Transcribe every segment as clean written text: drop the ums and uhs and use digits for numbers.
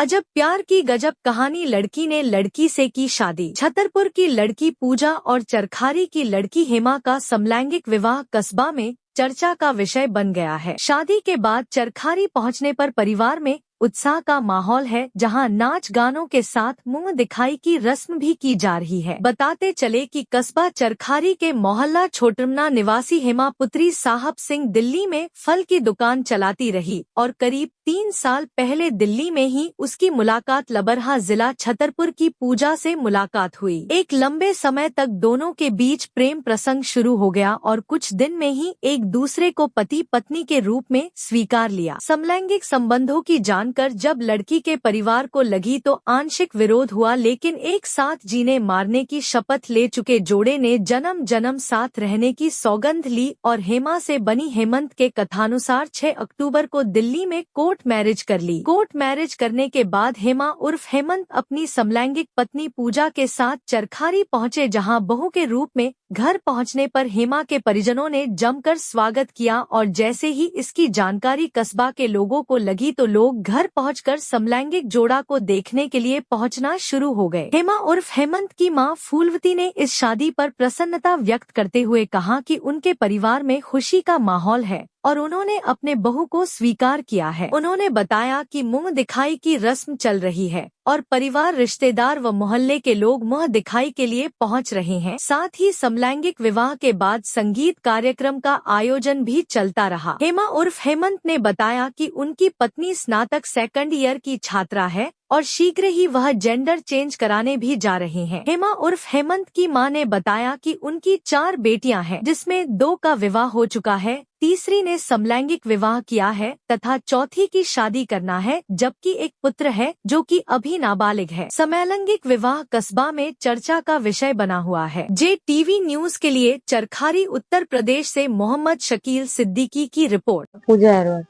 अजब प्यार की गजब कहानी, लड़की ने लड़की से की शादी। छतरपुर की लड़की पूजा और चरखारी की लड़की हेमा का समलैंगिक विवाह कस्बा में चर्चा का विषय बन गया है। शादी के बाद चरखारी पहुंचने पर परिवार में उत्साह का माहौल है, जहां नाच गानों के साथ मुंह दिखाई की रस्म भी की जा रही है। बताते चले कि कस्बा चरखारी के मोहल्ला छोटरमना निवासी हेमा पुत्री साहब सिंह दिल्ली में फल की दुकान चलाती रही और करीब 3 साल पहले दिल्ली में ही उसकी मुलाकात लबरहा जिला छतरपुर की पूजा से मुलाकात हुई। एक लंबे समय तक दोनों के बीच प्रेम प्रसंग शुरू हो गया और कुछ दिन में ही एक दूसरे को पति पत्नी के रूप में स्वीकार लिया। समलैंगिक संबंधों की जानकर जब लड़की के परिवार को लगी तो आंशिक विरोध हुआ, लेकिन एक साथ जीने मारने की शपथ ले चुके जोड़े ने जन्म जन्म साथ रहने की सौगंध ली और हेमा से बनी हेमंत के कथानुसार 6 अक्टूबर को दिल्ली में कोर्ट मैरिज कर ली। कोर्ट मैरिज करने के बाद हेमा उर्फ हेमंत अपनी समलैंगिक पत्नी पूजा के साथ चरखारी पहुंचे, जहां बहू के रूप में। घर पहुंचने पर हेमा के परिजनों ने जमकर स्वागत किया और जैसे ही इसकी जानकारी कस्बा के लोगों को लगी तो लोग घर पहुंचकर समलैंगिक जोड़ा को देखने के लिए पहुंचना शुरू हो गए। हेमा उर्फ हेमंत की मां फूलवती ने इस शादी पर प्रसन्नता व्यक्त करते हुए कहा कि उनके परिवार में खुशी का माहौल है और उन्होंने अपने बहू को स्वीकार किया है। उन्होंने बताया कि मुंह दिखाई की रस्म चल रही है और परिवार, रिश्तेदार व मोहल्ले के लोग मुंह दिखाई के लिए पहुंच रहे हैं। साथ ही समलैंगिक विवाह के बाद संगीत कार्यक्रम का आयोजन भी चलता रहा। हेमा उर्फ हेमंत ने बताया कि उनकी पत्नी स्नातक सेकंड ईयर की छात्रा है और शीघ्र ही वह जेंडर चेंज कराने भी जा रहे हैं। हेमा उर्फ हेमंत की मां ने बताया कि उनकी 4 बेटियां हैं, जिसमें 2 का विवाह हो चुका है, तीसरी ने समलैंगिक विवाह किया है तथा चौथी की शादी करना है, जबकि एक पुत्र है जो कि अभी नाबालिग है। समलैंगिक विवाह कस्बा में चर्चा का विषय बना हुआ है। JTV न्यूज के लिए चरखारी उत्तर प्रदेश से मोहम्मद शकील सिद्दीकी की रिपोर्ट। पूजा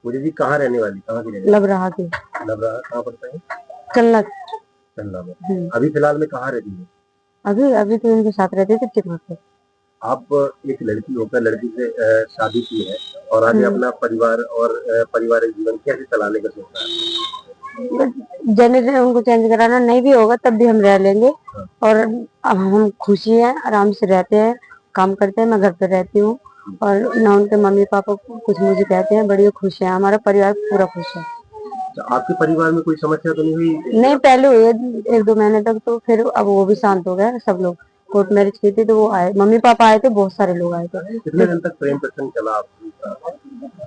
जी कहाँ रहने वाली, कहाँ की रहने वाली? लबरहा की। लबरहा कहाँ पड़ता है? चलना में। अभी फिलहाल में कहाँ रहती है? अभी तो इनके साथ रहते थे चित्रकूट पे। आप एक लड़की होकर लड़की से शादी की है और आगे अपना परिवार और पारिवारिक जीवन कैसे चलाने का सोच रहा है? जनरेशन उनको चेंज कराना नहीं भी होगा तब भी हम रह लेंगे। और अब हम खुशी है, आराम से रहते हैं, काम करते हैं। मैं घर पे रहती हूँ और ना उनके मम्मी पापा कुछ मुझे कहते हैं। बड़ी खुश है, हमारा परिवार पूरा खुश है। तो आपके परिवार में कोई समस्या तो नहीं हुई? नहीं, पहले हुई 1-2 महीने तक, तो फिर अब वो भी शांत हो गया। सब लोग कोर्ट मैरिज की थी तो वो आए, मम्मी पापा आए थे, बहुत सारे लोग आए थे। कितने दिन तक प्रेम प्रसंग चला?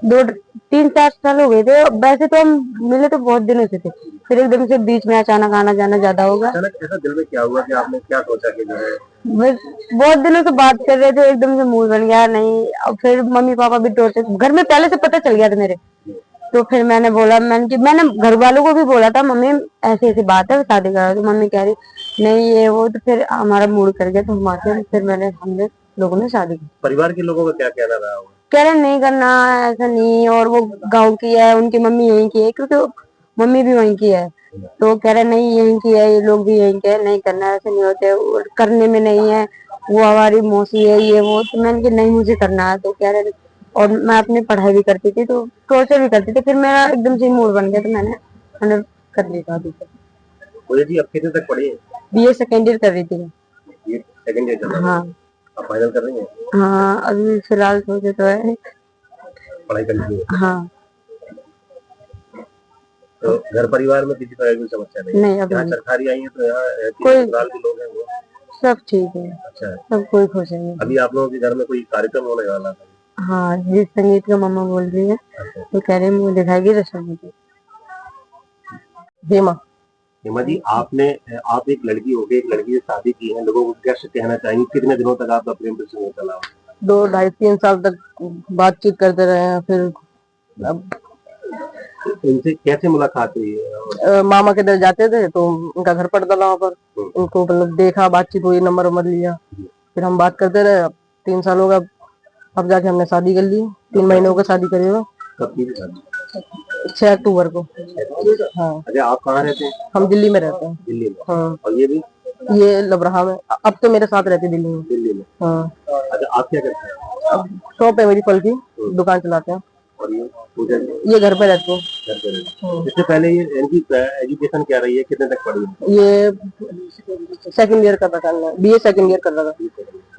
2-3-4 साल हो गए थे। वैसे तो हम मिले तो बहुत दिनों से थे, फिर एकदम से बीच में अचानक आना जाना ज्यादा होगा। अचानक ऐसा दिल में क्या हुआ कि आपने क्या सोचा कि जो है बहुत दिनों से बात कर रहे थे, एकदम से मूड बन गया। नहीं, अब फिर मम्मी पापा भी टोर्चर, घर में पहले से पता चल गया था मेरे। तो फिर मैंने बोला, मैंने घर वालों को भी बोला था, मम्मी ऐसी ऐसी बात है, शादी करा। तो मम्मी कह रही नहीं ये वो, तो फिर हमारा मूड कर गया। तो फिर हमने लोगों ने शादी की। परिवार के लोगों का क्या कहना रहा होगा? कह रहे नहीं करना, ऐसा नहीं। और वो गांव की है, उनकी मम्मी यहीं की है, क्योंकि मम्मी भी वहीं की है। तो कह रहे नहीं यहीं की है, ये लोग भी यहीं के, नहीं करना, ऐसे नहीं होते, करने में नहीं है, वो हमारी मौसी है, ये वो। तो मैंने कहा नहीं मुझे करना है। तो कह रहे, और मैं अपनी पढ़ाई भी करती थी तो टॉर्चर भी करती थी। फिर मेरा एकदम से मूड बन गया तो मैंने कर ली शादी। जी अब कितने तक पढ़ी है? BA सेकेंड ईयर कर रही थी। ये सेकंड ईयर चल रहा है? हाँ। आप फाइनल कर रही हैं? हाँ, अभी फिलहाल सोचे तो है पढ़ाई करनी है। हाँ। तो घर परिवार में किसी तरह की समस्या नहीं? यहाँ चरखारी आई है तो यहाँ कोई के लोग हैं वो सब ठीक है। अच्छा, सब कोई खुश है। अभी आप लोगों के घर में कोई कार्यक्रम होने वाला था? हाँ, जिस संगीत का मामा बोल रही है। अच्छा। तो कह रहे मुझे दिखाएगी रसम। हेमा जी, आप एक लड़की हो गई, एक लड़की से शादी की है, लोगों को कैसे कहना चाहिए? कितने दिनों तक आपका प्रेम प्रसंग चला? 2-2.5-3 साल तक बातचीत करते रहे हैं। फिर अब इनसे कैसे मुलाकात हुई है? मामा के इधर जाते थे तो उनका घर पड़ता था वहाँ पर। उनको मतलब देखा, बातचीत हुई, नंबर लिया, फिर हम बात करते रहे। अब 3 साल हो गया, अब जाके हमने शादी कर ली। 3 महीनों का शादी करेगा। कब की शादी? 6 अक्टूबर को। हाँ। अच्छा, आप कहाँ रहते हैं? हम दिल्ली में रहते हैं। दिल्ली में? हाँ। और ये भी? ये लबरहा में। अब तो मेरे साथ रहते दिल्ली में। दिल्ली में? हाँ। अच्छा, आप क्या करते हैं? अब शॉप है मेरी, फल की दुकान चलाते हैं। और ये पूजा जी ये घर पे रहती हूँ। घर पे रहते। इससे पहले ये इनकी एजुकेशन क्या रही है, कितने तक पढ़ी है? ये सेकंड ईयर कर रखा है, BA सेकंड ईयर कर रखा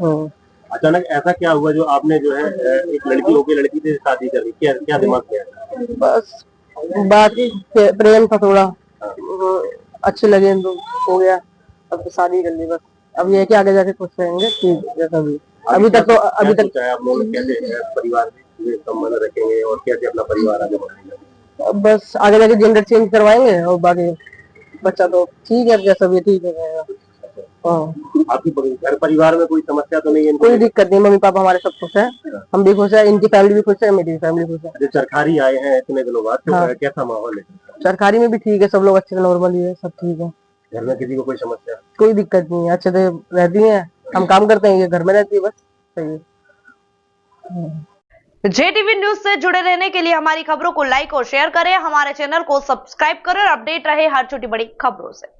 है। अचानक ऐसा क्या हुआ जो आपने जो है एक लड़की होके लड़की से शादी कर दी? क्या क्या दिमाग में आया? बस बात प्रेम था थोड़ा, वो अच्छे लगे तो हो गया, अब तो शादी कर ली बस। अब ये है कि आगे जाके खुश रहेंगे, ठीक है जैसा भी। अभी तक तो क्या सोचा है आप लोगों ने, कैसे परिवार में संबंध रखेंगे और कैसे अपना परिवार आगे बढ़ाएंगे? अब बस आगे जाके जेंडर चेंज करवाएंगे और बाकी बच्चा तो ठीक है, जैसा भी ठीक है रहेगा। हाँ, आपकी घर परिवार में कोई समस्या तो नहीं है? कोई दिक्कत नहीं, मम्मी पापा हमारे सब खुश है, हम भी खुश है, इनकी फैमिली भी खुश है, मेरी फैमिली खुश है। जो चरखारी आए हैं इतने दिनों बाद, तो हाँ। कैसा माहौल है? सरकारी में भी ठीक है, सब लोग अच्छे नॉर्मल ही है, सब ठीक है, घर में किसी को कोई समस्या? कोई दिक्कत नहीं है, अच्छे से रहती है, हम काम करते हैं, ये घर में रहती है, बस सही है। JTV न्यूज से जुड़े रहने के लिए हमारी खबरों को लाइक और शेयर करें, हमारे चैनल को सब्सक्राइब करें और अपडेट रहे हर छोटी बड़ी खबरों से।